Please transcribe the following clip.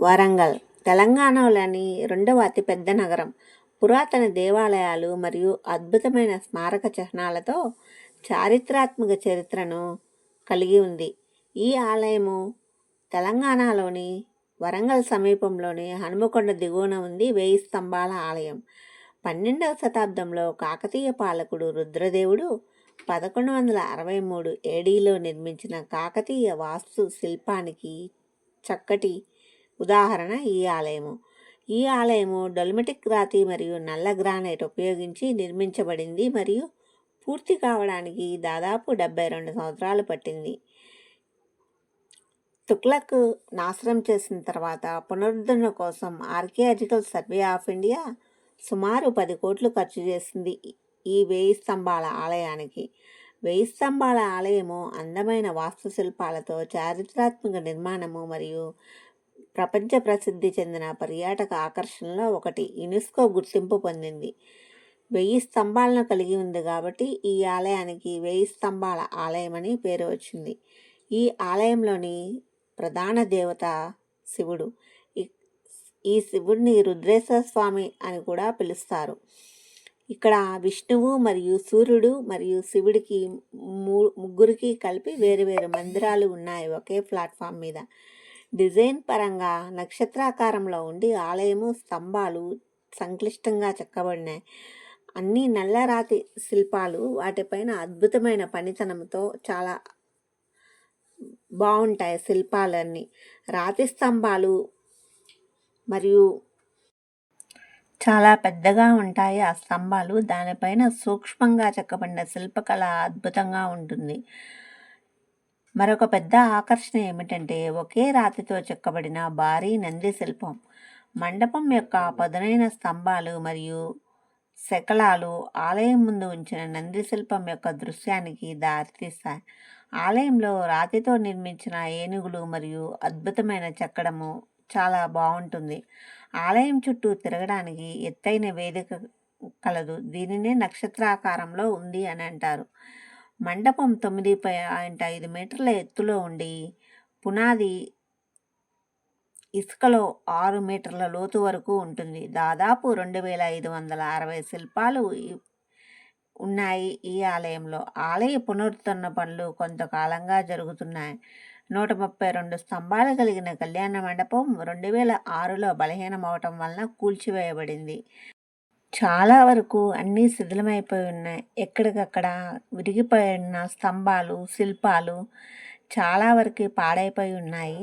వరంగల్ తెలంగాణలోని రెండవ అతిపెద్ద నగరం. పురాతన దేవాలయాలు మరియు అద్భుతమైన స్మారక చిహ్నాలతో చారిత్రాత్మక చరిత్రను కలిగి ఉంది. ఈ ఆలయము తెలంగాణలోని వరంగల్ సమీపంలోని హనుమకొండ దిగువన ఉంది. 1000 స్తంభాల ఆలయం. 12వ శతాబ్దంలో కాకతీయ పాలకుడు రుద్రదేవుడు 1163 ఏడీలో నిర్మించిన కాకతీయ వాస్తు శిల్పానికి చక్కటి ఉదాహరణ ఈ ఆలయము. ఈ ఆలయము డొలమిటిక్ రాతి మరియు నల్ల గ్రానైట్ ఉపయోగించి నిర్మించబడింది మరియు పూర్తి కావడానికి దాదాపు 72 సంవత్సరాలు పట్టింది. తుగ్లక్ నాశనం చేసిన తర్వాత పునరుద్ధరణ కోసం ఆర్కియాలజికల్ సర్వే ఆఫ్ ఇండియా సుమారు 10 కోట్లు ఖర్చు చేసింది ఈ 1000 స్తంభాల ఆలయానికి. 1000 స్తంభాల ఆలయము అందమైన వాస్తుశిల్పాలతో చారిత్రాత్మక నిర్మాణము మరియు ప్రపంచ ప్రసిద్ధి చెందిన పర్యాటక ఆకర్షణలో ఒకటి. యునెస్కో గుర్తింపు పొందింది. 1000 స్తంభాలను కలిగి ఉంది కాబట్టి ఈ ఆలయానికి 1000 స్తంభాల ఆలయం అని పేరు వచ్చింది. ఈ ఆలయంలోని ప్రధాన దేవత శివుడు. ఈ శివుడిని రుద్రేశ్వర స్వామి అని కూడా పిలుస్తారు. ఇక్కడ విష్ణువు మరియు సూర్యుడు మరియు శివుడికి ముగ్గురికి కలిపి వేరువేరు మందిరాలు ఉన్నాయి ఒకే ప్లాట్ఫామ్ మీద. డిజైన్ పరంగా నక్షత్రాకారంలో ఉండి ఆలయము స్తంభాలు సంక్లిష్టంగా చెక్కబడినాయి. అన్ని నల్లరాతి శిల్పాలు, వాటిపైన అద్భుతమైన పనితనంతో చాలా బాగుంటాయి. శిల్పాలన్నీ రాతి స్తంభాలు మరియు చాలా పెద్దగా ఉంటాయి. ఆ స్తంభాలు దానిపైన సూక్ష్మంగా చెక్కబడిన శిల్పకళ అద్భుతంగా ఉంటుంది. మరొక పెద్ద ఆకర్షణ ఏమిటంటే ఒకే రాతితో చెక్కబడిన భారీ నంది శిల్పం. మండపం యొక్క పదునైన స్తంభాలు మరియు శకలాలు ఆలయం ముందు ఉంచిన నంది శిల్పం యొక్క దృశ్యానికి దారితీస్తాయి. ఆలయంలో రాతితో నిర్మించిన ఏనుగులు మరియు అద్భుతమైన చెక్కడము చాలా బాగుంటుంది. ఆలయం చుట్టూ తిరగడానికి ఎత్తైన వేదిక కలదు. దీనినే నక్షత్రాకారంలో ఉంది అని అంటారు. మండపం 9.5 మీటర్ల ఎత్తులో ఉండి పునాది ఇసుకలో 6 మీటర్ల లోతు వరకు ఉంటుంది. దాదాపు 2560 శిల్పాలు ఉన్నాయి ఈ ఆలయంలో. ఆలయ పునరుద్ధరణ పనులు కొంతకాలంగా జరుగుతున్నాయి. 132 స్తంభాలు కలిగిన కళ్యాణ మండపం 2006లో బలహీనమవటం వలన కూల్చివేయబడింది. చాలా వరకు అన్నీ శిథిలమైపోయి ఉన్నాయి. ఎక్కడికక్కడ విరిగిపోయిన స్తంభాలు, శిల్పాలు చాలా వరకు పాడైపోయి ఉన్నాయి.